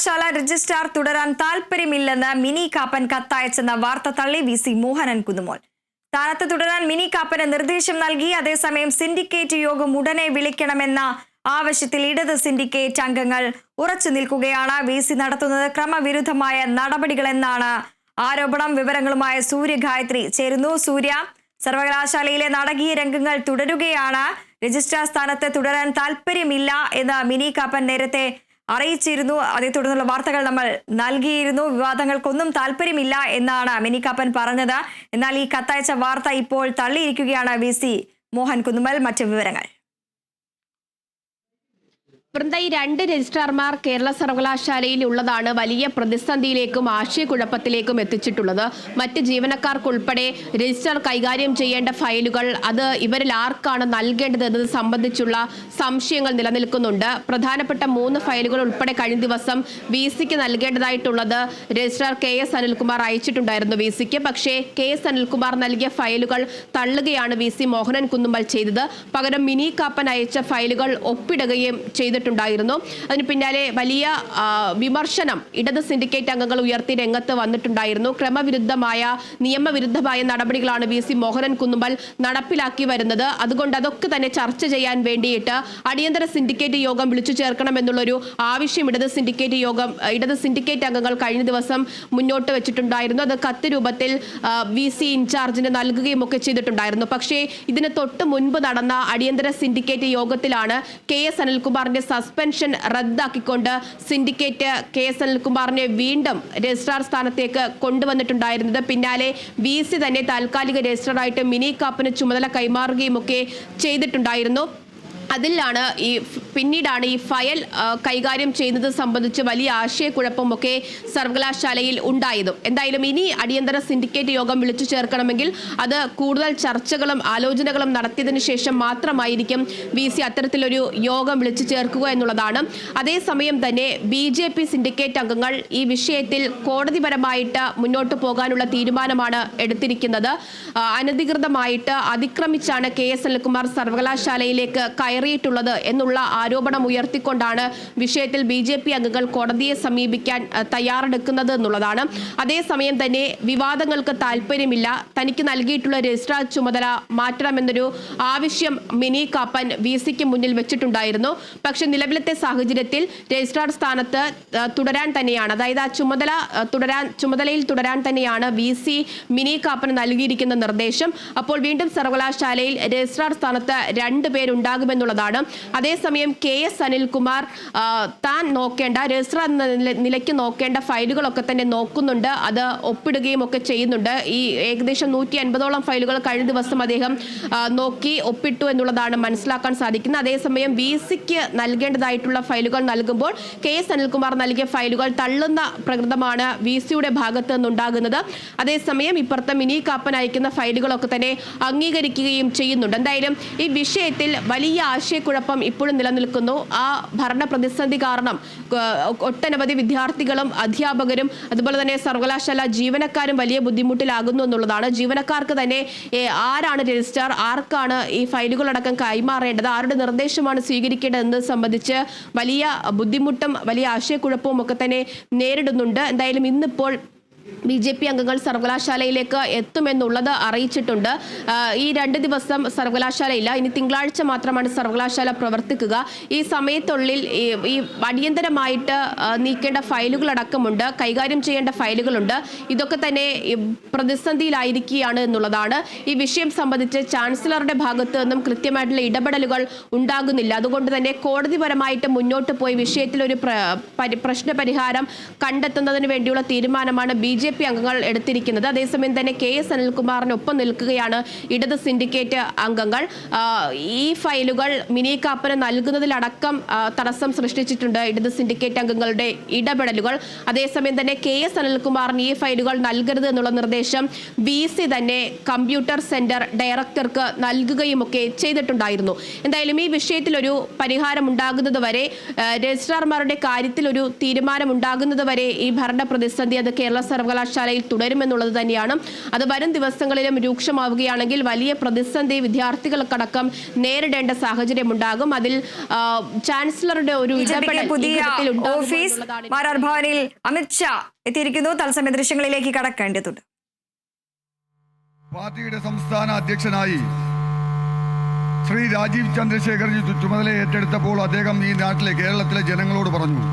സർവകലാശാല രജിസ്ട്രാർ തുടരാൻ താൽപര്യമില്ലെന്ന് മിനി കാപ്പൻ കത്തയച്ചെന്ന വാർത്ത തള്ളി വി സി മോഹനൻ കുന്നുമോൾ. സ്ഥാനത്ത് തുടരാൻ മിനി കാപ്പന് നിർദ്ദേശം നൽകി. അതേസമയം സിൻഡിക്കേറ്റ് യോഗം ഉടനെ വിളിക്കണമെന്ന ആവശ്യത്തിൽ ഇടത് സിൻഡിക്കേറ്റ് അംഗങ്ങൾ ഉറച്ചു നിൽക്കുകയാണ്. വി സി നടത്തുന്നത് ക്രമവിരുദ്ധമായ നടപടികളെന്നാണ് ആരോപണം. വിവരങ്ങളുമായി സൂര്യ ഗായത്രി ചേരുന്നു. സൂര്യ, സർവകലാശാലയിലെ നാടകീയ രംഗങ്ങൾ തുടരുകയാണ്. രജിസ്ട്രാർ സ്ഥാനത്ത് തുടരാൻ താൽപര്യമില്ല എന്ന് മിനി കാപ്പൻ നേരത്തെ അറിയിച്ചിരുന്നു. അതേ തുടർന്നുള്ള വാർത്തകൾ നമ്മൾ നൽകിയിരുന്നു. വിവാദങ്ങൾക്കൊന്നും താല്പര്യമില്ല എന്നാണ് മിനി കാപ്പൻ പറഞ്ഞത്. എന്നാൽ ഈ കത്തയച്ച വാർത്ത ഇപ്പോൾ തള്ളിയിരിക്കുകയാണ് വി സി മോഹൻ കുന്നുമൽ. മറ്റ് വിവരങ്ങൾ. ഈ രണ്ട് രജിസ്ട്രാർമാർ കേരള സർവകലാശാലയിൽ ഉള്ളതാണ് വലിയ പ്രതിസന്ധിയിലേക്കും ആശയക്കുഴപ്പത്തിലേക്കും എത്തിച്ചിട്ടുള്ളത്. മറ്റ് ജീവനക്കാർക്കുൾപ്പെടെ രജിസ്ട്രാർ കൈകാര്യം ചെയ്യേണ്ട ഫയലുകൾ അത് ഇവരിൽ ആർക്കാണ് നൽകേണ്ടത് എന്നത് സംബന്ധിച്ചുള്ള സംശയങ്ങൾ നിലനിൽക്കുന്നുണ്ട്. പ്രധാനപ്പെട്ട 3 ഫയലുകൾ ഉൾപ്പെടെ കഴിഞ്ഞ ദിവസം വി സിക്ക് നൽകേണ്ടതായിട്ടുള്ളത് രജിസ്ട്രാർ KS അനിൽകുമാർ അയച്ചിട്ടുണ്ടായിരുന്നു വി സിക്ക്. പക്ഷേ KS അനിൽകുമാർ നൽകിയ ഫയലുകൾ തള്ളുകയാണ് വി സി മോഹനൻ കുന്നുമൽ ചെയ്തത്. പകരം മിനി കാപ്പൻ അയച്ച ഫയലുകൾ ഒപ്പിടുകയും ചെയ്തിട്ടുണ്ട്. അതിന് പിന്നാലെ വലിയ വിമർശനം ഇടത് സിൻഡിക്കേറ്റ് അംഗങ്ങൾ ഉയർത്തി രംഗത്ത് വന്നിട്ടുണ്ടായിരുന്നു. ക്രമവിരുദ്ധമായ നിയമവിരുദ്ധമായ നടപടികളാണ് വി സി മോഹനൻ കുന്നുമൽ നടപ്പിലാക്കി വരുന്നത്. അതുകൊണ്ട് അതൊക്കെ തന്നെ ചർച്ച ചെയ്യാൻ വേണ്ടിയിട്ട് അടിയന്തര സിൻഡിക്കേറ്റ് യോഗം വിളിച്ചു ചേർക്കണമെന്നുള്ളൊരു ആവശ്യം ഇടത് സിൻഡിക്കേറ്റ് അംഗങ്ങൾ കഴിഞ്ഞ ദിവസം മുന്നോട്ട് വെച്ചിട്ടുണ്ടായിരുന്നു. അത് കത്ത് രൂപത്തിൽ വി സി ഇൻചാർജിന് നൽകുകയും ഒക്കെ ചെയ്തിട്ടുണ്ടായിരുന്നു. പക്ഷേ ഇതിന് തൊട്ട് മുൻപ് നടന്ന അടിയന്തര സിൻഡിക്കേറ്റ് യോഗത്തിലാണ് KS അനിൽകുമാറിന്റെ സസ്പെൻഷൻ റദ്ദാക്കിക്കൊണ്ട് സിൻഡിക്കേറ്റ് KS അനിൽകുമാറിനെ വീണ്ടും രജിസ്ട്രാർ സ്ഥാനത്തേക്ക് കൊണ്ടുവന്നിട്ടുണ്ടായിരുന്നത്. പിന്നാലെ വി സി തന്നെ താൽക്കാലിക രജിസ്ട്രാറായിട്ട് മിനി കാപ്പന് ചുമതല കൈമാറുകയും ഒക്കെ ചെയ്തിട്ടുണ്ടായിരുന്നു. അതിലാണ് പിന്നീടാണ് ഈ ഫയൽ കൈകാര്യം ചെയ്യുന്നത് സംബന്ധിച്ച് വലിയ ആശയക്കുഴപ്പമൊക്കെ സർവകലാശാലയിൽ ഉണ്ടായതും. എന്തായാലും ഇനി അടിയന്തര സിൻഡിക്കേറ്റ് യോഗം വിളിച്ചു ചേർക്കണമെങ്കിൽ അത് കൂടുതൽ ചർച്ചകളും ആലോചനകളും നടത്തിയതിനു ശേഷം മാത്രമായിരിക്കും വി സി അത്തരത്തിലൊരു യോഗം വിളിച്ചു ചേർക്കുക എന്നുള്ളതാണ്. അതേസമയം തന്നെ BJP സിൻഡിക്കേറ്റ് അംഗങ്ങൾ ഈ വിഷയത്തിൽ കോടതിപരമായിട്ട് മുന്നോട്ട് പോകാനുള്ള തീരുമാനമാണ് എടുത്തിരിക്കുന്നത്. അനധികൃതമായിട്ട് അതിക്രമിച്ചാണ് KS അനിൽകുമാർ സർവകലാശാലയിലേക്ക് കയറിയിട്ടുള്ളത് എന്നുള്ള ആരോപണം ഉയർത്തിക്കൊണ്ടാണ് വിഷയത്തിൽ BJP അംഗങ്ങൾ കോടതിയെ സമീപിക്കാൻ തയ്യാറെടുക്കുന്നത് എന്നുള്ളതാണ്. അതേസമയം തന്നെ വിവാദങ്ങൾക്ക് താല്പര്യമില്ല, തനിക്ക് നൽകിയിട്ടുള്ള രജിസ്ട്രാർ ചുമതല മാറ്റണമെന്നൊരു ആവശ്യം മിനി കാപ്പൻ വി സിക്ക് മുന്നിൽ വെച്ചിട്ടുണ്ടായിരുന്നു. പക്ഷെ നിലവിലത്തെ സാഹചര്യത്തിൽ രജിസ്ട്രാർ സ്ഥാനത്ത് തുടരാൻ തന്നെയാണ്, അതായത് ആ ചുമതലയിൽ തുടരാൻ തന്നെയാണ് വി സി മിനി കാപ്പന് നൽകിയിരിക്കുന്ന നിർദ്ദേശം. അപ്പോൾ വീണ്ടും സർവകലാശാലയിൽ രജിസ്ട്രാർ സ്ഥാനത്ത് 2 പേരുണ്ടാകുമെന്നുള്ളതാണ്. അതേസമയം KS അനിൽകുമാർ താൻ നോക്കേണ്ട രജിസ്ട്രാർ എന്ന നിലയ്ക്ക് നോക്കേണ്ട ഫയലുകളൊക്കെ തന്നെ നോക്കുന്നുണ്ട്, അത് ഒപ്പിടുകയും ഒക്കെ ചെയ്യുന്നുണ്ട്. ഈ ഏകദേശം 150ഓളം ഫയലുകൾ കഴിഞ്ഞ ദിവസം അദ്ദേഹം നോക്കി ഒപ്പിട്ടു എന്നുള്ളതാണ് മനസ്സിലാക്കാൻ സാധിക്കുന്നത്. അതേസമയം വി സിക്ക് നൽകേണ്ടതായിട്ടുള്ള ഫയലുകൾ നൽകുമ്പോൾ KS അനിൽകുമാർ നൽകിയ ഫയലുകൾ തള്ളുന്ന പ്രകൃതമാണ് വി സിയുടെ ഭാഗത്ത് നിന്നുണ്ടാകുന്നത്. അതേസമയം ഇപ്പുറത്തെ മിനി കാപ്പൻ അയക്കുന്ന ഫയലുകളൊക്കെ തന്നെ അംഗീകരിക്കുകയും ചെയ്യുന്നുണ്ട്. എന്തായാലും ഈ വിഷയത്തിൽ വലിയ ആശയക്കുഴപ്പം ഇപ്പോഴും നിലനിൽക്കുന്നു. ആ ഭരണ പ്രതിസന്ധി കാരണം ഒട്ടനവധി വിദ്യാർത്ഥികളും അധ്യാപകരും അതുപോലെ തന്നെ സർവകലാശാല ജീവനക്കാരും വലിയ ബുദ്ധിമുട്ടിലാകുന്നു എന്നുള്ളതാണ്. ജീവനക്കാർക്ക് തന്നെ ആരാണ് രജിസ്ട്രാർ, ആർക്കാണ് ഈ ഫയലുകളടക്കം കൈമാറേണ്ടത്, ആരുടെ നിർദ്ദേശമാണ് സ്വീകരിക്കേണ്ടത് എന്നത് സംബന്ധിച്ച് വലിയ ബുദ്ധിമുട്ടും വലിയ ആശയക്കുഴപ്പവും ഒക്കെ തന്നെ നേരിടുന്നുണ്ട്. എന്തായാലും ഇന്നിപ്പോൾ BJP അംഗങ്ങൾ സർവകലാശാലയിലേക്ക് എത്തുമെന്നുള്ളത് അറിയിച്ചിട്ടുണ്ട്. ഈ 2 ദിവസം സർവകലാശാലയില്ല, ഇനി തിങ്കളാഴ്ച മാത്രമാണ് സർവകലാശാല പ്രവർത്തിക്കുക. ഈ സമയത്തുള്ളിൽ ഈ അടിയന്തരമായിട്ട് നീക്കേണ്ട ഫയലുകളടക്കമുണ്ട്, കൈകാര്യം ചെയ്യേണ്ട ഫയലുകളുണ്ട്. ഇതൊക്കെ തന്നെ പ്രതിസന്ധിയിലായിരിക്കുകയാണ് എന്നുള്ളതാണ്. ഈ വിഷയം സംബന്ധിച്ച് ചാൻസലറുടെ ഭാഗത്ത് നിന്നും കൃത്യമായിട്ടുള്ള ഇടപെടലുകൾ ഉണ്ടാകുന്നില്ല. അതുകൊണ്ട് തന്നെ കോടതിപരമായിട്ട് മുന്നോട്ട് പോയി വിഷയത്തിലൊരു പ്രശ്നപരിഹാരം കണ്ടെത്തുന്നതിന് വേണ്ടിയുള്ള തീരുമാനമാണ് BJP അംഗങ്ങൾ എടുത്തിരിക്കുന്നത്. അതേസമയം തന്നെ KS അനിൽകുമാറിനൊപ്പം നിൽക്കുകയാണ് ഇടത് സിൻഡിക്കേറ്റ് അംഗങ്ങൾ. ഈ ഫയലുകൾ മിനി കാപ്പന് നൽകുന്നതിലടക്കം തടസ്സം സൃഷ്ടിച്ചിട്ടുണ്ട് ഇടത് സിൻഡിക്കേറ്റ് അംഗങ്ങളുടെ ഇടപെടലുകൾ. അതേസമയം തന്നെ KS അനിൽകുമാറിന് ഈ ഫയലുകൾ നൽകരുത് എന്നുള്ള നിർദ്ദേശം വി സി തന്നെ കമ്പ്യൂട്ടർ സെന്റർ ഡയറക്ടർക്ക് നൽകുകയും ഒക്കെ ചെയ്തിട്ടുണ്ടായിരുന്നു. എന്തായാലും ഈ വിഷയത്തിൽ ഒരു പരിഹാരം ഉണ്ടാകുന്നത് വരെ, രജിസ്ട്രാർമാരുടെ കാര്യത്തിൽ ഒരു തീരുമാനം ഉണ്ടാകുന്നത് വരെ ഈ ഭരണ പ്രതിസന്ധി അത് കേരള സർവകലാശാല സർവകലാശാലയിൽ തുടരുമെന്നുള്ളത് തന്നെയാണ്. അത് വരും ദിവസങ്ങളിലും രൂക്ഷമാവുകയാണെങ്കിൽ വലിയ പ്രതിസന്ധി വിദ്യാർത്ഥികൾക്കടക്കം നേരിടേണ്ട സാഹചര്യമുണ്ടാകും. അതിൽ ചാൻസലറുടെ ഒരു ഇടപെടൽ ഓഫീസ് മാരാർ ഭവനിൽ അമിത്ഷാ എത്തിയിരിക്കുന്നു. തത്സമയ ദൃശ്യങ്ങളിലേക്ക് കടക്കേണ്ടതുണ്ട്. പാർട്ടിയുടെ സംസ്ഥാന അധ്യക്ഷനായി ശ്രീ രാജീവ് ചന്ദ്രശേഖർജി ചുമതല ഏറ്റെടുത്തപ്പോൾ അദ്ദേഹം ഈ നാട്ടിലെ കേരളത്തിലെ ജനങ്ങളോട് പറഞ്ഞു,